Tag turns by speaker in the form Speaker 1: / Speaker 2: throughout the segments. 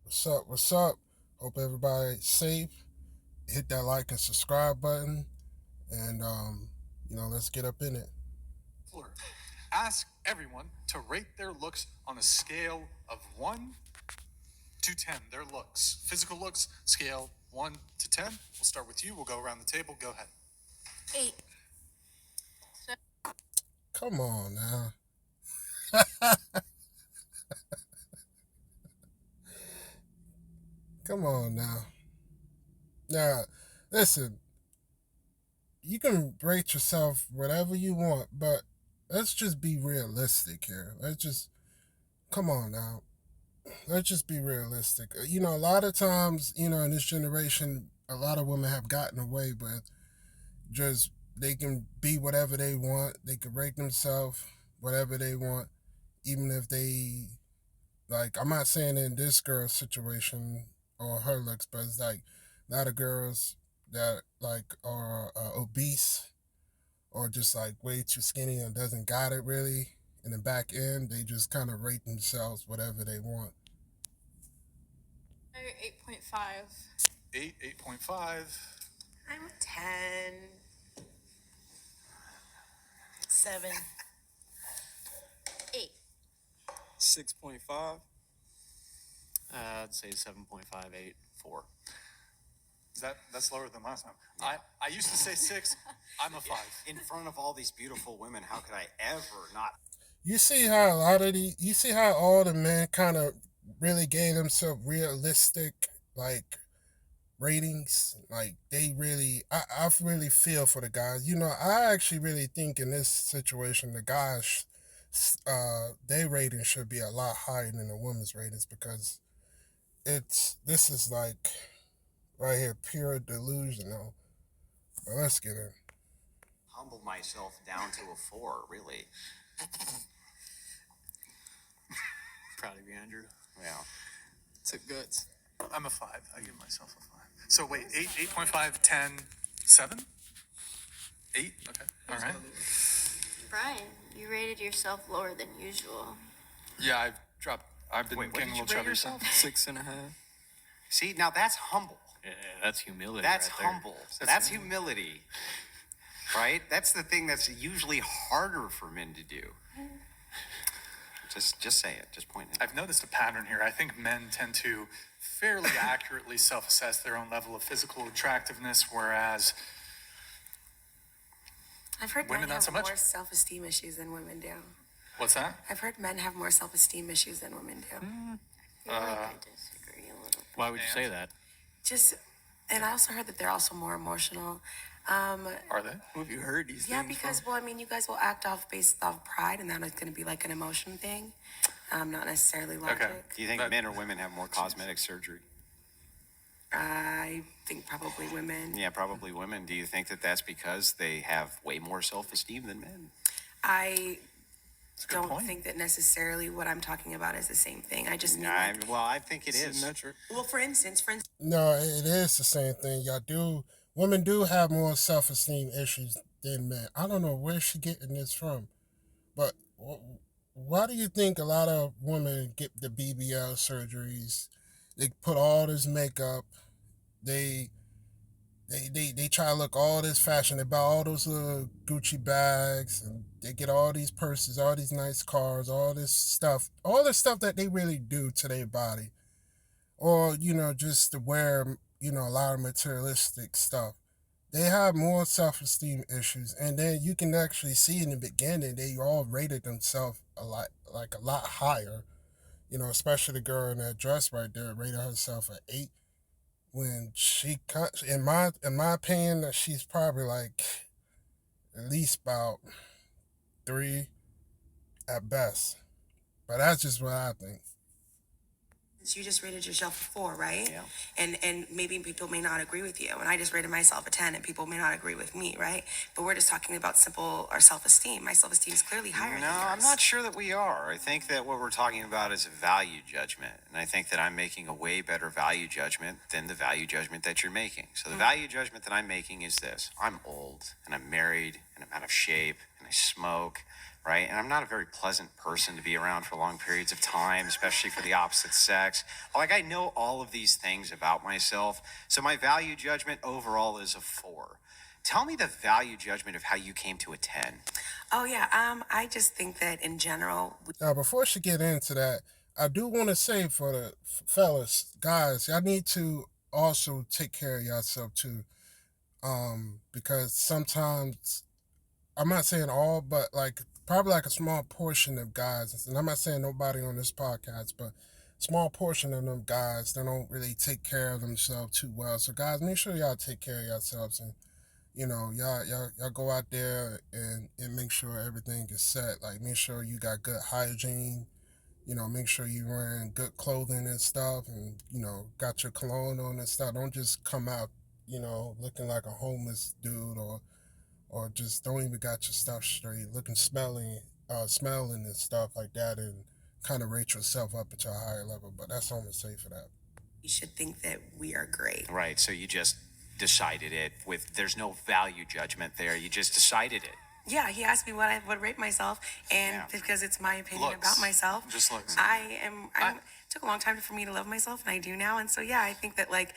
Speaker 1: What's up? What's up? Hope everybody's safe. Hit that like and subscribe button, and let's get up in it.
Speaker 2: Ask everyone to rate their looks on a scale of 1 to 10. Their looks, physical looks, scale 1 to 10. We'll start with you. We'll go around the table. Go ahead.
Speaker 3: 8.
Speaker 1: Come on now. Come on now. Now, listen. You can rate yourself whatever you want, but let's just be realistic here. Let's just come on now. Let's just be realistic. A lot of times, in this generation, a lot of women have gotten away with just they can be whatever they want. They can rate themselves whatever they want, even if they like. I'm not saying in this girl's situation or her looks, but it's like a lot of girls that like are obese or just like way too skinny and doesn't got it really in the back end. They just kind of rate themselves whatever they want.
Speaker 3: 8.5.
Speaker 2: 8.5.
Speaker 4: I'm 10. 7.
Speaker 3: 8.
Speaker 5: 6.5.
Speaker 6: I'd say 7.58, 4.
Speaker 2: That's lower than last time. I used to say 6. I'm a 5.
Speaker 5: In front of all these beautiful women, how could I ever not?
Speaker 1: You see how a lot of you see how all the men kind of really gave themselves realistic like ratings. Like they really, I really feel for the guys. I actually really think in this situation the guys, their rating should be a lot higher than the women's ratings because this is like right here pure delusional. But let's get in.
Speaker 5: Humble myself down to a 4, really.
Speaker 6: Proud of you, Andrew.
Speaker 5: Well,
Speaker 6: Took guts.
Speaker 2: I'm a 5. I give myself a 5. So wait, 8.5, 10, 7? 8? Okay. All right.
Speaker 3: Brian, you rated yourself lower than usual.
Speaker 2: Yeah, I've been
Speaker 5: Wait, what
Speaker 2: getting a
Speaker 5: did
Speaker 2: little
Speaker 5: you rate
Speaker 2: chubby
Speaker 5: yourself?
Speaker 2: since.
Speaker 6: 6.5.
Speaker 5: see, now that's humble.
Speaker 6: Yeah, that's humility.
Speaker 5: That's
Speaker 6: right there.
Speaker 5: humble. That's humility. Right? That's the thing that's usually harder for men to do. Just say it. Just point it out.
Speaker 2: I've noticed a pattern here. I think men tend to fairly accurately self-assess their own level of physical attractiveness, whereas
Speaker 4: I've heard
Speaker 2: Women
Speaker 4: men
Speaker 2: not
Speaker 4: have
Speaker 2: so much.
Speaker 4: more self-esteem issues than women do.
Speaker 2: what's that?
Speaker 4: I've heard men have more self-esteem issues than women do.
Speaker 3: I feel like I disagree a little.
Speaker 6: Why would you say that?
Speaker 4: Just, and I also heard that they're also more emotional.
Speaker 2: Are they?
Speaker 6: What have you heard these
Speaker 4: Yeah,
Speaker 6: things
Speaker 4: because, well, I mean, you guys will act off based off pride, and that is going to be like an emotion thing, not necessarily logic.
Speaker 5: Do you think
Speaker 2: That-
Speaker 5: men or women have more cosmetic surgery?
Speaker 4: I think probably women.
Speaker 5: Yeah, probably women. Do you think that that's because they have way more self-esteem than men?
Speaker 4: I
Speaker 2: That's a good
Speaker 4: don't
Speaker 2: point.
Speaker 4: think that necessarily what I'm talking about is the same thing. I just mean,
Speaker 5: I think it is.
Speaker 6: metric?
Speaker 4: well, for instance,
Speaker 1: No, it is the same thing. Women do have more self esteem issues than men. I don't know where she getting this from, but why do you think a lot of women get the BBL surgeries? They put all this makeup. They they try to look all this fashion. They buy all those little Gucci bags, and they get all these purses, all these nice cars, all this stuff that they really do to their body, or just to wear a lot of materialistic stuff. They have more self-esteem issues, and then you can actually see in the beginning they all rated themselves a lot higher. Especially the girl in that dress right there rated herself an 8 when in my opinion that she's probably like at least about 3 at best. But that's just what I think.
Speaker 4: you just rated yourself a 4, right?
Speaker 5: Yeah.
Speaker 4: And maybe people may not agree with you. And I just rated myself a 10, and people may not agree with me, right? But we're just talking about simple our self-esteem. My self-esteem is clearly higher
Speaker 5: No,
Speaker 4: than yours.
Speaker 5: I'm not sure that we are. I think that what we're talking about is a value judgment. And I think that I'm making a way better value judgment than the value judgment that you're making. So the value judgment that I'm making is this. I'm old and I'm married and I'm out of shape and I smoke. right? And I'm not a very pleasant person to be around for long periods of time, especially for the opposite sex. Like, I know all of these things about myself. So my value judgment overall is a 4. Tell me the value judgment of how you came to a 10.
Speaker 4: Oh yeah, I just think that in general,
Speaker 1: Now, before she get into that, I do want to say for the fellas, guys, y'all need to also take care of yourself too. Because sometimes I'm not saying all, but like probably like a small portion of guys, and I'm not saying nobody on this podcast, but small portion of them guys they don't really take care of themselves too well. So guys, make sure y'all take care of yourselves and y'all go out there and make sure everything is set. Like make sure you got good hygiene. Make sure you're wearing good clothing and stuff, and got your cologne on and stuff. Don't just come out, looking like a homeless dude or just don't even got your stuff straight, looking smelling and stuff like that, and kind of rate yourself up at a higher level. But that's all I'm gonna say for that.
Speaker 4: we should think that we are great.
Speaker 5: Right. So you just decided it there's no value judgment there. You just decided it.
Speaker 4: Yeah, he asked me what I would rate myself, and
Speaker 5: Yeah.
Speaker 4: because it's my opinion
Speaker 2: Looks.
Speaker 4: about myself,
Speaker 2: Just looks.
Speaker 4: I took a long time for me to love myself, and I do now. And so yeah, I think that I'm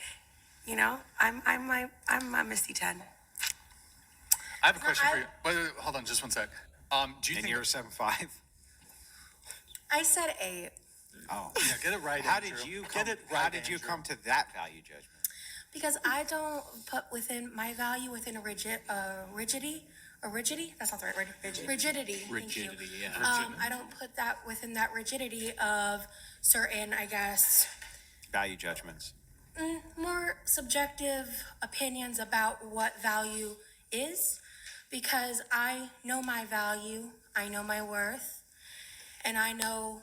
Speaker 4: a Misty 10.
Speaker 2: I have a question
Speaker 3: I-
Speaker 2: for you. Wait, hold on, just one sec. Do you
Speaker 5: And
Speaker 2: think?
Speaker 5: you're a 7.5.
Speaker 3: I said 8
Speaker 5: Oh.
Speaker 2: Yeah, get it right.
Speaker 5: How
Speaker 2: Andrew.
Speaker 5: did you
Speaker 2: Get
Speaker 5: come?
Speaker 2: it right,
Speaker 5: How did you
Speaker 2: Andrew.
Speaker 5: come to that value judgment?
Speaker 3: because I don't put within my value within a rigidity. Or rigidity? That's not the right word. Rigidity. Thank you.
Speaker 6: Rigidity, yeah.
Speaker 3: I don't put that within that rigidity of certain, I guess,
Speaker 5: Value judgments.
Speaker 3: more subjective opinions about what value is, because I know my value, I know my worth, and I know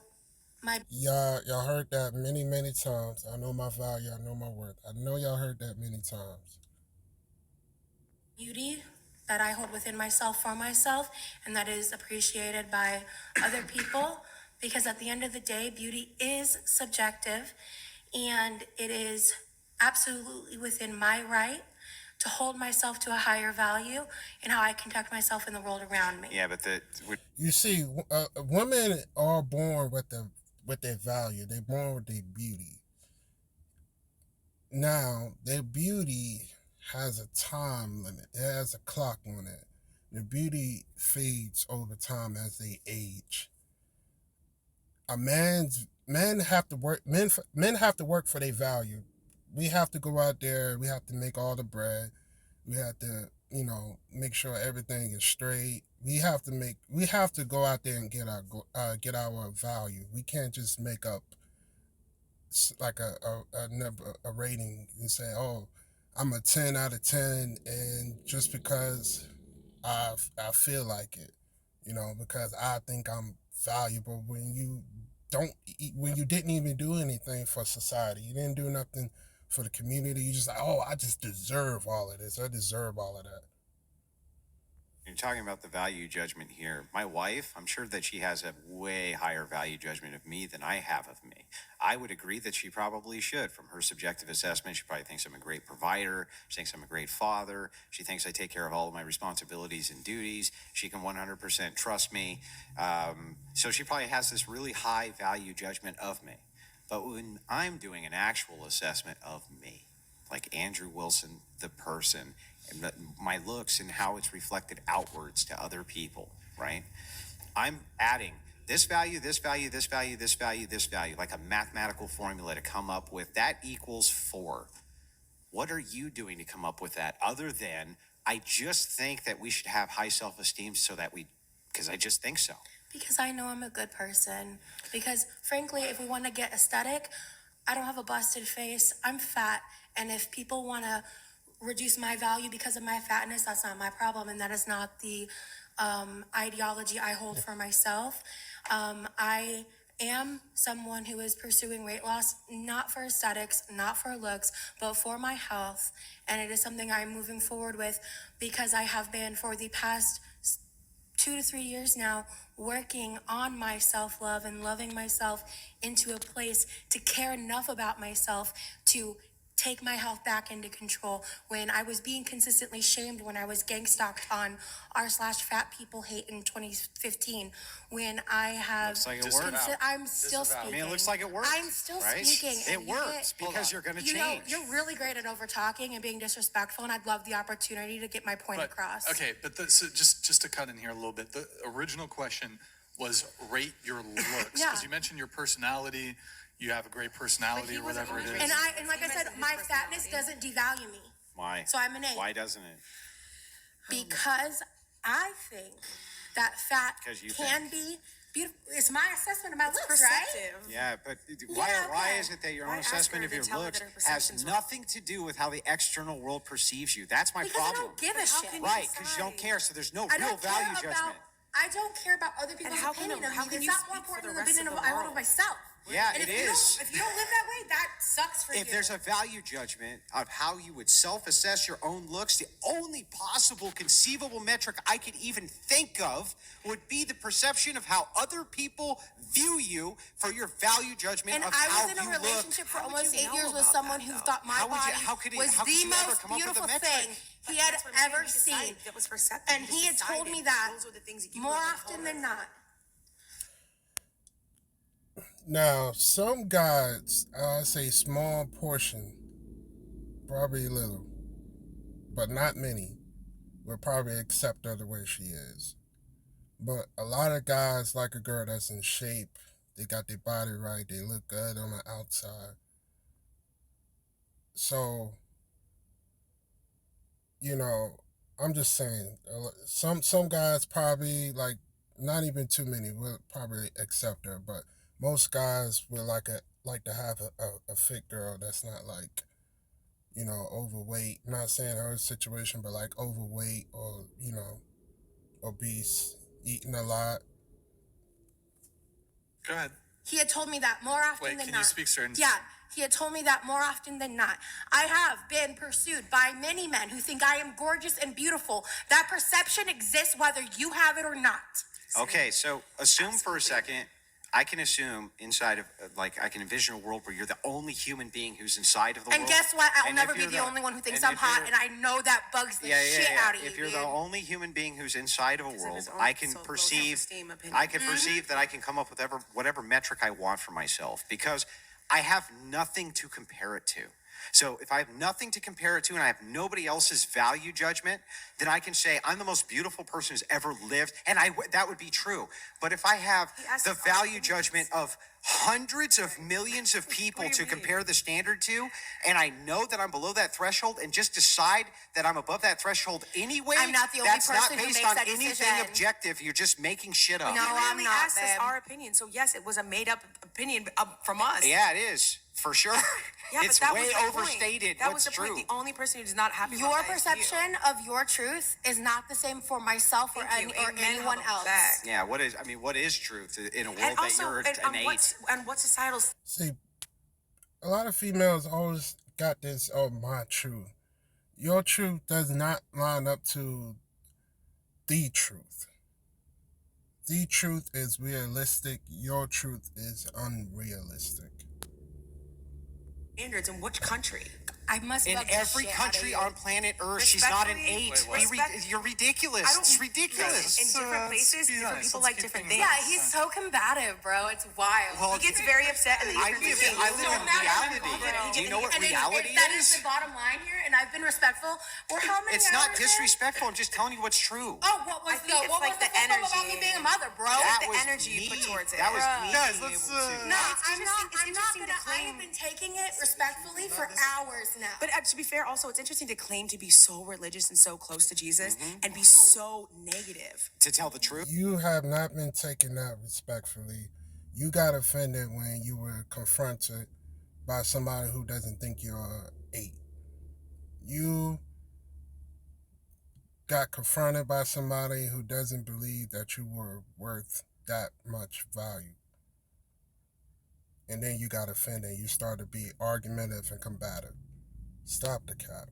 Speaker 3: my
Speaker 1: Y'all heard that many times. I know my value. I know my worth. I know y'all heard that many times.
Speaker 3: beauty that I hold within myself for myself, and that is appreciated by other people. Because at the end of the day, beauty is subjective, and it is absolutely within my right to hold myself to a higher value in how I conduct myself in the world around me.
Speaker 5: Yeah, but
Speaker 1: You see, women are born with their value. They're born with their beauty. Now, their beauty has a time limit. It has a clock on it. The beauty fades over time as they age. A man's men have to work. Men have to work for their value. We have to go out there. We have to make all the bread. We have to, make sure everything is straight. We have to go out there and get our value. We can't just make up like a rating and say, oh, I'm a 10 out of 10, and just because I feel like it, because I think I'm valuable. When you didn't even do anything for society, you didn't do nothing for the community. You just like, oh, I just deserve all of this. I deserve all of that.
Speaker 5: you're talking about the value judgment here. My wife, I'm sure that she has a way higher value judgment of me than I have of me. I would agree that she probably should. From her subjective assessment, she probably thinks I'm a great provider. She thinks I'm a great father. She thinks I take care of all of my responsibilities and duties. She can 100% trust me. So she probably has this really high value judgment of me. But when I'm doing an actual assessment of me, like Andrew Wilson, the person, and my looks and how it's reflected outwards to other people, right? I'm adding this value, this value, this value, this value, this value, like a mathematical formula to come up with that equals 4. What are you doing to come up with that other than I just think that we should have high self-esteem because I just think so.
Speaker 3: Because I know I'm a good person. Because frankly, if we want to get aesthetic, I don't have a busted face. I'm fat. And if people want to reduce my value because of my fatness, that's not my problem. And that is not the ideology I hold for myself. I am someone who is pursuing weight loss, not for aesthetics, not for looks, but for my health. And it is something I'm moving forward with because I have been for the past 2 to 3 years now working on my self-love and loving myself into a place to care enough about myself to take my health back into control, when I was being consistently shamed, when I was gang stalked on r/fat people hate in 2015, when I have
Speaker 5: Looks like it worked.
Speaker 3: I'm still
Speaker 2: Disavow.
Speaker 3: speaking.
Speaker 5: I mean, it looks like it worked.
Speaker 3: I'm still
Speaker 5: right?
Speaker 3: speaking.
Speaker 5: It
Speaker 3: and you
Speaker 5: works
Speaker 3: get-
Speaker 5: because you're going to
Speaker 3: you
Speaker 5: change.
Speaker 3: know, you're really great at over talking and being disrespectful, and I'd love the opportunity to get my point
Speaker 2: But,
Speaker 3: across.
Speaker 2: okay, but so just to cut in here a little bit, the original question was rate your looks.
Speaker 3: Yeah.
Speaker 2: Because you mentioned your personality, you have a great personality
Speaker 4: he
Speaker 2: or
Speaker 4: wasn't
Speaker 2: whatever it
Speaker 4: always
Speaker 2: is.
Speaker 3: And like I said, my fatness doesn't devalue me.
Speaker 5: Why?
Speaker 3: So I'm an 8.
Speaker 5: Why doesn't it?
Speaker 3: Because I think that fat
Speaker 5: 'Cause you
Speaker 3: can
Speaker 5: think.
Speaker 3: be beautiful. It's my assessment of my looks, right?
Speaker 4: Perceptive.
Speaker 5: Yeah, but
Speaker 3: Yeah,
Speaker 5: why
Speaker 3: okay.
Speaker 5: is it that your
Speaker 4: Why
Speaker 5: own
Speaker 4: ask her
Speaker 5: assessment
Speaker 4: and
Speaker 5: of
Speaker 4: then
Speaker 5: your
Speaker 4: tell her
Speaker 5: looks
Speaker 4: that her
Speaker 5: has
Speaker 4: perception's wrong?
Speaker 5: nothing to do with how the external world perceives you? That's my
Speaker 3: Because
Speaker 5: problem.
Speaker 3: I don't give a
Speaker 4: But how
Speaker 3: shit.
Speaker 4: can you
Speaker 5: Right, because you don't
Speaker 4: decide?
Speaker 5: care, so there's no
Speaker 3: I
Speaker 5: real
Speaker 3: don't care
Speaker 5: value
Speaker 3: about.
Speaker 5: judgment.
Speaker 3: I don't care about other people's
Speaker 4: how can
Speaker 3: opinion
Speaker 4: you-
Speaker 3: of
Speaker 4: how
Speaker 3: me.
Speaker 4: can
Speaker 3: It's
Speaker 4: you
Speaker 3: not
Speaker 4: speak
Speaker 3: more
Speaker 4: for
Speaker 3: important
Speaker 4: the
Speaker 3: than the
Speaker 4: rest
Speaker 3: opinion
Speaker 4: of
Speaker 3: of
Speaker 4: the
Speaker 3: I want of
Speaker 4: world?
Speaker 3: myself.
Speaker 5: Yeah,
Speaker 3: and
Speaker 5: it
Speaker 3: if you
Speaker 5: is.
Speaker 3: if you don't live that way, that sucks for you.
Speaker 5: If there's a value judgment of how you would self-assess your own looks, the only possible conceivable metric I could even think of would be the perception of how other people view you for your value judgment
Speaker 3: and
Speaker 5: of
Speaker 3: I
Speaker 5: how
Speaker 3: was in a
Speaker 5: you look.
Speaker 3: relationship for
Speaker 4: How would
Speaker 3: almost
Speaker 4: you
Speaker 3: 8
Speaker 4: know
Speaker 3: years with
Speaker 4: about
Speaker 3: someone
Speaker 4: that,
Speaker 3: who
Speaker 4: though?
Speaker 3: thought my
Speaker 5: How would you-
Speaker 3: body
Speaker 5: how could
Speaker 3: was
Speaker 5: you
Speaker 3: the
Speaker 5: ever
Speaker 3: most
Speaker 5: come up with a
Speaker 3: beautiful
Speaker 5: metric?
Speaker 3: thing
Speaker 4: But
Speaker 3: he had
Speaker 4: that's what I'm saying,
Speaker 3: ever
Speaker 4: you decided
Speaker 3: seen.
Speaker 4: that was perceptive.
Speaker 3: And
Speaker 4: You
Speaker 3: he
Speaker 4: just
Speaker 3: had told
Speaker 4: decided
Speaker 3: me that
Speaker 4: those were the things that you
Speaker 3: more
Speaker 4: were
Speaker 3: often than not.
Speaker 1: Now, some guys, I say small portion, probably little, but not many, will probably accept her the way she is. But a lot of guys like a girl that's in shape. They got their body right. They look good on the outside. So, I'm just saying, some guys probably like not even too many will probably accept her, but most guys would like to have a fit girl that's not like overweight. Not saying her situation, but like overweight or obese, eating a lot.
Speaker 2: Go ahead.
Speaker 3: He had told me that more often
Speaker 2: Wait,
Speaker 3: than
Speaker 2: can
Speaker 3: not.
Speaker 2: you speak certain?
Speaker 3: Yeah, he had told me that more often than not. I have been pursued by many men who think I am gorgeous and beautiful. That perception exists whether you have it or not.
Speaker 5: Okay, so assume for a second, I can assume inside of, I can envision a world where you're the only human being who's inside of the
Speaker 3: And
Speaker 5: world.
Speaker 3: guess what? I'll
Speaker 5: And
Speaker 3: never
Speaker 5: if
Speaker 3: be
Speaker 5: you're
Speaker 3: the only one who thinks
Speaker 5: and
Speaker 3: I'm
Speaker 5: if
Speaker 3: hot,
Speaker 5: you're-
Speaker 3: and I know that bugs the shit out of you,
Speaker 5: If you're
Speaker 3: dude.
Speaker 5: the only human being who's inside of a
Speaker 4: Because of
Speaker 5: world,
Speaker 4: his own
Speaker 5: I can
Speaker 4: low
Speaker 5: perceive,
Speaker 4: self-esteem opinion.
Speaker 5: I can perceive that I can come up with whatever metric I want for myself because I have nothing to compare it to. So if I have nothing to compare it to and I have nobody else's value judgment, then I can say I'm the most beautiful person who's ever lived, and that would be true. But if I have
Speaker 4: asked
Speaker 5: the
Speaker 4: us all
Speaker 5: value
Speaker 4: things.
Speaker 5: judgment of hundreds of millions of people
Speaker 4: What do
Speaker 5: to
Speaker 4: you mean?
Speaker 5: compare the standard to, and I know that I'm below that threshold and just decide that I'm above that threshold anyway,
Speaker 3: I'm not the only
Speaker 5: that's not
Speaker 3: person who
Speaker 5: based
Speaker 3: makes
Speaker 5: on
Speaker 3: that
Speaker 5: anything
Speaker 3: decision.
Speaker 5: objective. You're just making shit up.
Speaker 3: No,
Speaker 4: You
Speaker 3: I'm
Speaker 4: literally
Speaker 3: not,
Speaker 4: asked us
Speaker 3: babe.
Speaker 4: our opinion, so yes, it was a made-up opinion from us.
Speaker 5: Yeah, it is. For sure.
Speaker 4: Yeah,
Speaker 5: It's
Speaker 4: but that
Speaker 5: way
Speaker 4: was the point.
Speaker 5: overstated.
Speaker 4: That
Speaker 5: what's
Speaker 4: was the
Speaker 5: true.
Speaker 4: point. The only person who's not happy
Speaker 3: Your
Speaker 4: about that is you.
Speaker 3: perception of your truth is not the same for myself or
Speaker 4: Thank you. Amen.
Speaker 3: anyone
Speaker 4: How about
Speaker 3: else.
Speaker 4: that?
Speaker 5: Yeah, what is truth in a world
Speaker 4: And
Speaker 5: that
Speaker 4: also,
Speaker 5: you're
Speaker 4: and,
Speaker 5: an eight?
Speaker 4: what societal
Speaker 1: See, a lot of females always got this, oh, my truth. Your truth does not line up to the truth. The truth is realistic. Your truth is unrealistic.
Speaker 4: standards in which country?
Speaker 3: I must
Speaker 5: In
Speaker 3: bug the
Speaker 5: every
Speaker 3: shit out of
Speaker 5: country
Speaker 3: you.
Speaker 5: on planet Earth, she's not an
Speaker 4: Respectfully-
Speaker 5: eight.
Speaker 2: Wait, what?
Speaker 5: You're ridiculous.
Speaker 4: I don't-
Speaker 5: It's ridiculous.
Speaker 4: In different places,
Speaker 2: be
Speaker 4: different
Speaker 2: nice.
Speaker 4: people
Speaker 2: Let's
Speaker 4: like
Speaker 2: keep
Speaker 4: different
Speaker 2: things
Speaker 4: things.
Speaker 3: Yeah, he's so combative, bro. It's wild.
Speaker 5: Well,
Speaker 4: He gets very upset and then
Speaker 5: I
Speaker 4: he
Speaker 5: live,
Speaker 4: turns
Speaker 5: I
Speaker 4: to
Speaker 5: live in
Speaker 3: So mad at
Speaker 5: reality.
Speaker 3: me, bro.
Speaker 5: Do you know what
Speaker 3: And
Speaker 5: reality
Speaker 3: that is
Speaker 5: is?
Speaker 3: the bottom line here, and I've been respectful. We're how many
Speaker 5: It's not
Speaker 3: hours in?
Speaker 5: disrespectful. I'm just telling you what's true.
Speaker 3: Oh, what was
Speaker 4: I think
Speaker 3: the
Speaker 4: it's
Speaker 3: what
Speaker 4: like
Speaker 3: was the
Speaker 4: the
Speaker 3: fuck up about
Speaker 4: energy.
Speaker 3: me being a mother, bro?
Speaker 5: That
Speaker 4: the
Speaker 5: was
Speaker 4: energy you put
Speaker 5: me.
Speaker 4: towards it.
Speaker 5: That was
Speaker 3: Bruh.
Speaker 5: me
Speaker 2: Guys,
Speaker 5: being
Speaker 2: let's,
Speaker 5: able to.
Speaker 3: No,
Speaker 4: It's
Speaker 3: I'm not.
Speaker 4: interesting
Speaker 3: I'm not
Speaker 4: to
Speaker 3: gonna. I
Speaker 4: claim-
Speaker 3: have been taking it respectfully for hours now.
Speaker 4: But to be fair, also, it's interesting to claim to be so religious and so close to Jesus and be so negative.
Speaker 5: To tell the truth.
Speaker 1: You have not been taking that respectfully. You got offended when you were confronted by somebody who doesn't think you're 8. You got confronted by somebody who doesn't believe that you were worth that much value. And then you got offended. You started to be argumentative and combative. Stop the cap.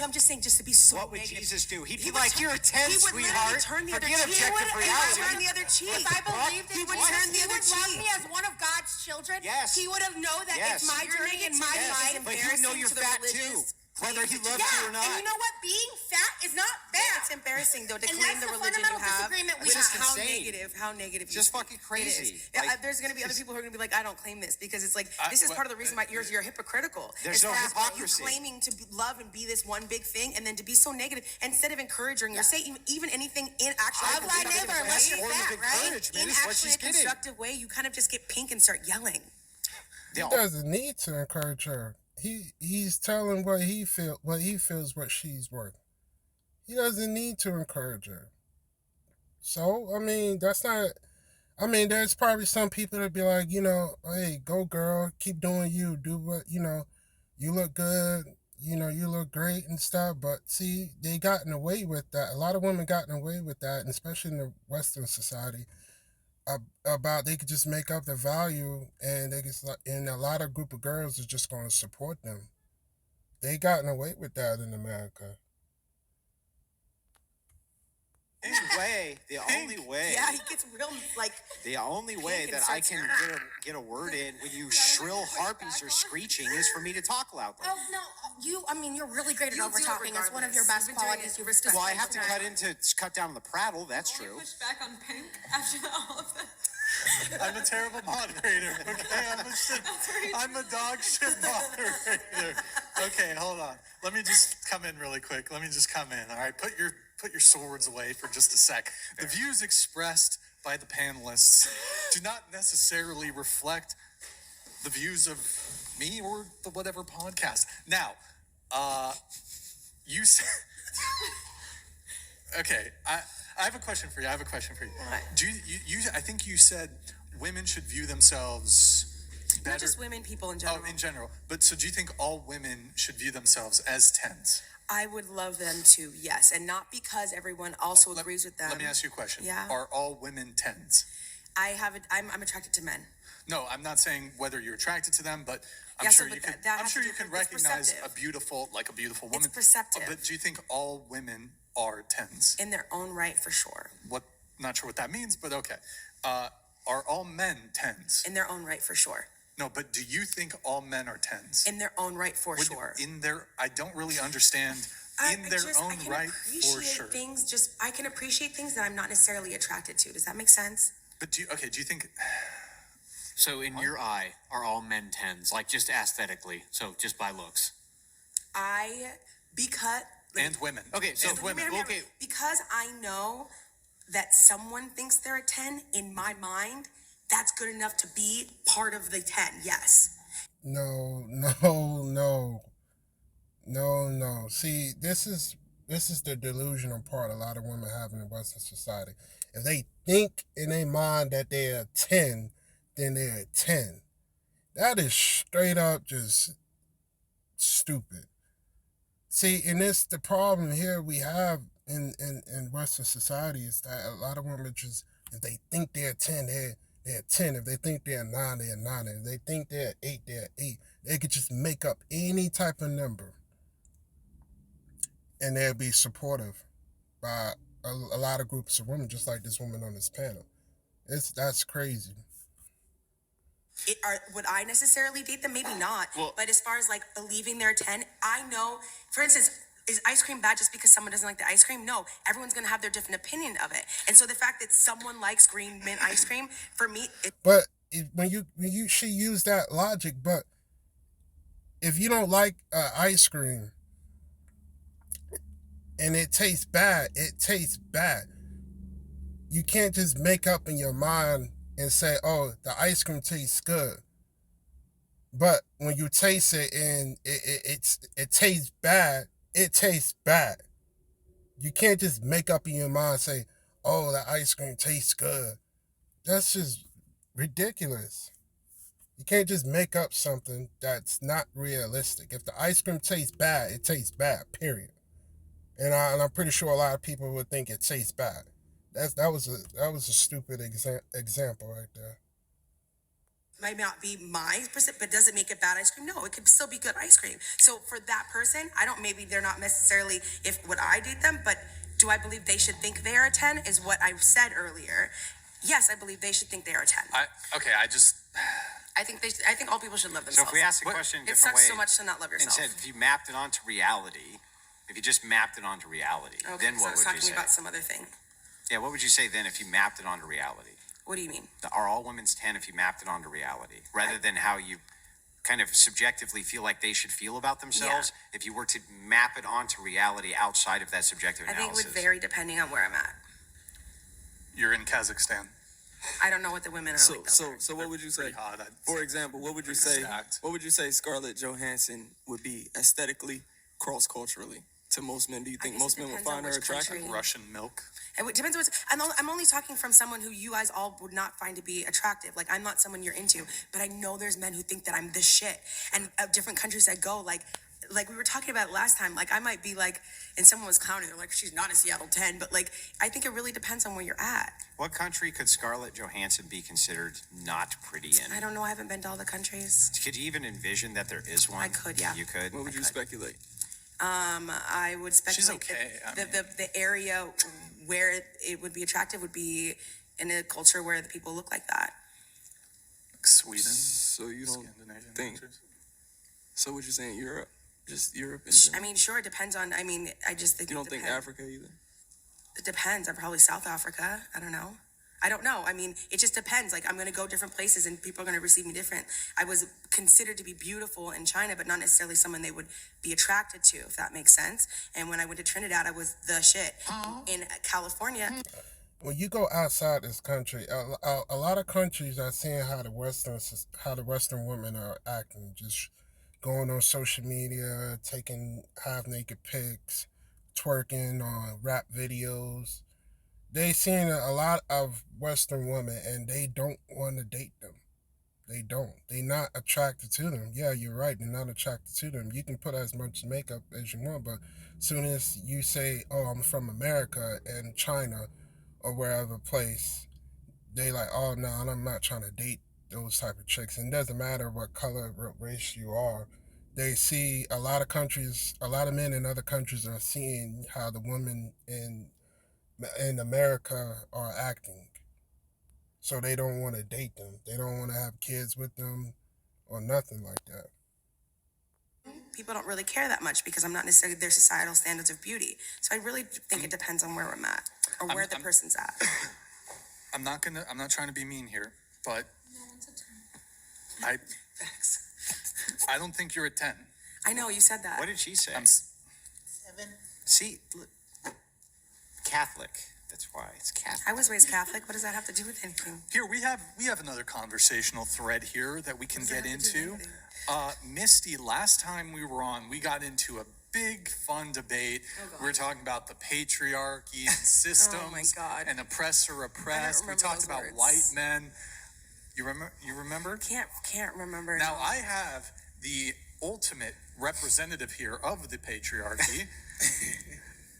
Speaker 4: I'm just saying, just to be so
Speaker 5: What would
Speaker 4: negative.
Speaker 5: Jesus do? He'd be
Speaker 4: would
Speaker 5: like, "You're a 10,
Speaker 4: he would
Speaker 5: sweetheart.
Speaker 4: literally turn the other
Speaker 5: Forget
Speaker 4: cheek.
Speaker 5: objective
Speaker 4: He would
Speaker 5: reality."
Speaker 4: turn the other cheek.
Speaker 3: If I believed
Speaker 4: He
Speaker 3: in
Speaker 4: would
Speaker 3: Jesus,
Speaker 4: turn the
Speaker 3: he
Speaker 4: other
Speaker 3: would love
Speaker 4: cheek.
Speaker 3: me as one of God's children.
Speaker 5: Yes.
Speaker 3: He would have known that
Speaker 5: Yes.
Speaker 3: it's my
Speaker 4: Your
Speaker 3: journey and my
Speaker 4: negativity
Speaker 3: life.
Speaker 4: is
Speaker 5: But he would know
Speaker 4: embarrassing
Speaker 5: you're
Speaker 4: to the
Speaker 5: fat
Speaker 4: religious
Speaker 5: too, whether he loves
Speaker 3: Yeah,
Speaker 5: you or not.
Speaker 3: and you know what? Being fat is not bad.
Speaker 4: It's embarrassing though to
Speaker 3: And
Speaker 4: claim
Speaker 3: that's
Speaker 4: the
Speaker 3: the
Speaker 4: religion you
Speaker 3: fundamental
Speaker 4: have.
Speaker 3: disagreement we
Speaker 4: Which is
Speaker 3: have.
Speaker 4: how
Speaker 5: Insane.
Speaker 4: negative.
Speaker 5: Just
Speaker 4: you-
Speaker 5: fucking crazy.
Speaker 4: It is. Yeah,
Speaker 5: Like,
Speaker 4: there's gonna be other people who are gonna be like, I don't claim this because it's like
Speaker 2: I-
Speaker 4: this is
Speaker 2: well,
Speaker 4: part of the reason why you're hypocritical.
Speaker 5: There's
Speaker 4: It's
Speaker 5: no
Speaker 4: that
Speaker 5: hypocrisy.
Speaker 4: You claiming to love and be this one big thing, and then to be so negative instead of encouraging or say even anything in actually
Speaker 3: Love thy neighbor, unless you're
Speaker 5: form of
Speaker 3: fat, right?
Speaker 5: encouragement
Speaker 4: in
Speaker 5: is what
Speaker 4: actually
Speaker 5: she's
Speaker 4: a
Speaker 5: getting.
Speaker 4: constructive way, you kind of just get pink and start yelling.
Speaker 1: He doesn't need to encourage her. He's telling what he feels what she's worth. He doesn't need to encourage her. So I mean, that's not. I mean, there's probably some people that be like, hey, go girl, keep doing you, do what you look good, you look great and stuff. But see, they gotten away with that. A lot of women gotten away with that, and especially in the Western society, about they could just make up the value, and and a lot of group of girls is just going to support them. They gotten away with that in America.
Speaker 5: The only way
Speaker 4: Yeah, he gets real like.
Speaker 5: The only way
Speaker 4: Pink and
Speaker 5: that I
Speaker 4: starts-
Speaker 5: can get a word in when you shrill harpies are screeching is for me to talk loudly.
Speaker 3: Oh no, you're really great at
Speaker 4: You do
Speaker 3: over talking. It's one of your
Speaker 4: regardless.
Speaker 3: best
Speaker 4: You've been doing
Speaker 3: qualities.
Speaker 4: it
Speaker 3: You've
Speaker 4: respectfully.
Speaker 5: Well, I have to cut down on the prattle. That's true.
Speaker 7: Push back on Pink after all of that.
Speaker 2: I'm a terrible moderator. Okay, I'm a dog shit moderator. Okay, hold on. Let me just come in really quick. All right, put your swords away for just a sec. The views expressed by the panelists do not necessarily reflect the views of me or the whatever podcast. Now, you said. Okay, I have a question for you.
Speaker 4: What?
Speaker 2: Do you I think you said women should view themselves better.
Speaker 4: Not just women, people in general.
Speaker 2: Oh, in general. But so do you think all women should view themselves as tens?
Speaker 4: I would love them to, yes, and not because everyone also agrees with them.
Speaker 2: Let me ask you a question.
Speaker 4: Yeah.
Speaker 2: Are all women tens?
Speaker 4: I'm attracted to men.
Speaker 2: No, I'm not saying whether you're attracted to them, but I'm
Speaker 4: Yeah, so
Speaker 2: sure you
Speaker 4: but
Speaker 2: can.
Speaker 4: that
Speaker 2: I'm
Speaker 4: has
Speaker 2: sure
Speaker 4: to
Speaker 2: you
Speaker 4: do
Speaker 2: can
Speaker 4: with- it's
Speaker 2: recognize a
Speaker 4: perceptive.
Speaker 2: beautiful woman.
Speaker 4: It's perceptive.
Speaker 2: But do you think all women are tens?
Speaker 4: In their own right, for sure.
Speaker 2: Not sure what that means, but okay. Are all men tens?
Speaker 4: In their own right, for sure.
Speaker 2: No, but do you think all men are tens?
Speaker 4: In their own right, for sure.
Speaker 2: I don't really understand. In their own
Speaker 4: I can
Speaker 2: right, for
Speaker 4: appreciate
Speaker 2: sure.
Speaker 4: I can appreciate things that I'm not necessarily attracted to. Does that make sense?
Speaker 2: But do you think?
Speaker 6: So in your eye, are all men tens? Like just aesthetically, so just by looks.
Speaker 4: Because
Speaker 2: And women.
Speaker 6: Okay, so
Speaker 2: and women.
Speaker 6: Okay.
Speaker 4: because I know that someone thinks they're a 10, in my mind, that's good enough to be part of the 10, yes.
Speaker 1: No. See, this is the delusional part a lot of women have in the Western society. If they think in their mind that they're a 10, then they're a 10. That is straight up just stupid. See, and it's the problem here we have in Western society is that a lot of women just, if they think they're 10, they're 10. If they think they're 9, they're 9. If they think they're 8, they're 8. They could just make up any type of number. And they'll be supportive by a lot of groups of women, just like this woman on this panel. That's crazy.
Speaker 4: Would I necessarily date them? Maybe not.
Speaker 6: Well-
Speaker 4: But as far as like believing they're a 10, I know, for instance, is ice cream bad just because someone doesn't like the ice cream? No, everyone's gonna have their different opinion of it. And so the fact that someone likes green mint ice cream, for me,
Speaker 1: But she used that logic, but if you don't like ice cream and it tastes bad, it tastes bad. You can't just make up in your mind and say, oh, the ice cream tastes good. But when you taste it and it tastes bad, it tastes bad. You can't just make up in your mind and say, oh, the ice cream tastes good. That's just ridiculous. You can't just make up something that's not realistic. If the ice cream tastes bad, it tastes bad, period. And I'm pretty sure a lot of people would think it tastes bad. That was a stupid example right there.
Speaker 4: might not be my percent, but does it make it bad ice cream? No, it could still be good ice cream. So for that person, I don't, maybe they're not necessarily if would I date them, but do I believe they should think they are a 10 is what I said earlier. Yes, I believe they should think they are a 10. I think all people should love
Speaker 5: So
Speaker 4: themselves.
Speaker 5: if we ask the question a
Speaker 4: It
Speaker 5: different way,
Speaker 4: sucks so much to not love yourself.
Speaker 5: instead, if you mapped it onto reality, if you just mapped it onto reality,
Speaker 4: Okay,
Speaker 5: then
Speaker 4: so I
Speaker 5: what
Speaker 4: was
Speaker 5: would you
Speaker 4: talking
Speaker 5: say?
Speaker 4: about some other thing.
Speaker 5: Yeah, what would you say then if you mapped it onto reality?
Speaker 4: What do you mean?
Speaker 5: Are all women's 10 if you mapped it onto reality, rather than how you kind of subjectively feel like they should feel about themselves? If you were to map it onto reality outside of that subjective
Speaker 4: I think
Speaker 5: analysis.
Speaker 4: it would vary depending on where I'm at.
Speaker 2: You're in Kazakhstan.
Speaker 4: I don't know what the women are like.
Speaker 8: So what would you say?
Speaker 2: Pretty hot.
Speaker 8: For example, what would you say?
Speaker 2: Stacked.
Speaker 8: What would you say Scarlett Johansson would be aesthetically, cross culturally to most men? Do you think
Speaker 4: guess
Speaker 8: most
Speaker 4: it
Speaker 8: men would
Speaker 4: depends on
Speaker 8: find her
Speaker 4: which
Speaker 8: attractive?
Speaker 4: country.
Speaker 2: Russian milk.
Speaker 4: It depends what I'm only talking from someone who you guys all would not find to be attractive. Like I'm not someone you're into, but I know there's men who think that I'm the shit. And different countries I go, like we were talking about it last time, like I might be like, and someone was clowning, they're like, she's not a Seattle 10, but like, I think it really depends on where you're at.
Speaker 5: What country could Scarlett Johansson be considered not pretty in?
Speaker 4: I don't know, I haven't been to all the countries.
Speaker 5: Could you even envision that there is one?
Speaker 4: I could, yeah.
Speaker 5: You could?
Speaker 8: What would you speculate?
Speaker 4: I would speculate
Speaker 2: She's okay,
Speaker 4: the area where it would be attractive would be in a culture where the people look like that.
Speaker 2: Sweden.
Speaker 8: So you don't
Speaker 2: Scandinavian
Speaker 8: think?
Speaker 2: countries.
Speaker 8: So what you're saying? Europe, just Europe. In
Speaker 4: I
Speaker 8: general?
Speaker 4: mean, sure, it depends on, I just think
Speaker 8: You don't
Speaker 4: it
Speaker 8: think
Speaker 4: depends.
Speaker 8: Africa either?
Speaker 4: It depends. I'm probably South Africa. I don't know. I mean, it just depends. Like, I'm going to go different places and people are going to receive me different. I was considered to be beautiful in China, but not necessarily someone they would be attracted to, if that makes sense. And when I went to Trinidad, I was the shit. In California,
Speaker 1: When you go outside this country, a lot of countries are seeing how the Western women are acting, just going on social media, taking half naked pics, twerking on rap videos. They seeing a lot of Western women, and they don't want to date them. They don't. They're not attracted to them. Yeah, you're right. They're not attracted to them. You can put as much makeup as you want, but soon as you say, "Oh, I'm from America," and China or wherever place, they like, "Oh no, I'm not trying to date those type of chicks." And it doesn't matter what color, what race you are. They see a lot of countries, a lot of men in other countries are seeing how the women in America are acting. So they don't want to date them. They don't want to have kids with them or nothing like that.
Speaker 4: people don't really care that much because I'm not necessarily their societal standards of beauty. So I really think it depends on where I'm at or where the person's at.
Speaker 2: I'm not trying to be mean here, but I don't think you're a 10.
Speaker 4: I know you said that.
Speaker 5: What did she say?
Speaker 2: I'm
Speaker 7: 7.
Speaker 5: See, look, Catholic. That's why it's Catholic.
Speaker 4: I was raised Catholic. What does that have to do with anything?
Speaker 2: Here we have another conversational thread here that we can
Speaker 4: What does that
Speaker 2: get
Speaker 4: have to do with
Speaker 2: into.
Speaker 4: anything?
Speaker 2: Misty, last time we were on, we got into a big fun debate.
Speaker 4: Oh,
Speaker 2: We were talking about the patriarchy and systems
Speaker 4: Oh, my God.
Speaker 2: and oppressor oppressed. We
Speaker 4: remember
Speaker 2: talked
Speaker 4: those
Speaker 2: about
Speaker 4: words.
Speaker 2: white men. You remember?
Speaker 4: Can't remember.
Speaker 2: Now I have the ultimate representative here of the patriarchy.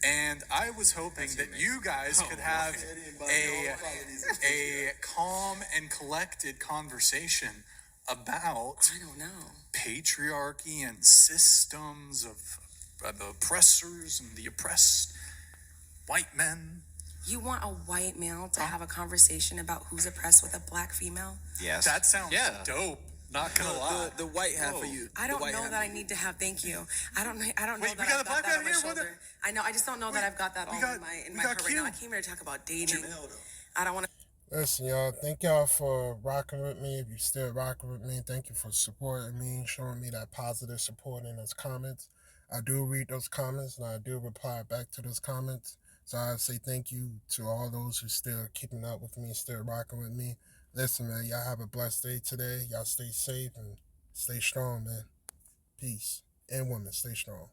Speaker 2: And I was hoping that you guys could have a calm and collected conversation about
Speaker 4: I don't know.
Speaker 2: patriarchy and systems of the oppressors and the oppressed, white men.
Speaker 4: You want a white male to have a conversation about who's oppressed with a black female?
Speaker 5: Yes.
Speaker 2: That sounds dope. Not gonna lie.
Speaker 8: The white half of you.
Speaker 4: I
Speaker 8: The
Speaker 4: don't
Speaker 8: white
Speaker 4: know
Speaker 8: half
Speaker 4: that I
Speaker 8: of you.
Speaker 4: need to have. Thank you. I don't know
Speaker 2: Wait,
Speaker 4: that
Speaker 2: we
Speaker 4: I've
Speaker 2: got a
Speaker 4: got
Speaker 2: black
Speaker 4: that
Speaker 2: guy
Speaker 4: on my
Speaker 2: here? What
Speaker 4: shoulder. I know. I just don't know that I've got that all in my
Speaker 2: we got
Speaker 4: heart right now.
Speaker 2: Q.
Speaker 4: I came here to talk about dating. I don't want to.
Speaker 1: Listen, y'all, thank y'all for rocking with me. If you're still rocking with me, thank you for supporting me, showing me that positive support in those comments. I do read those comments and I do reply back to those comments. So I say thank you to all those who still keeping up with me, still rocking with me. Listen, man, y'all have a blessed day today. Y'all stay safe and stay strong, man. Peace. And women, stay strong.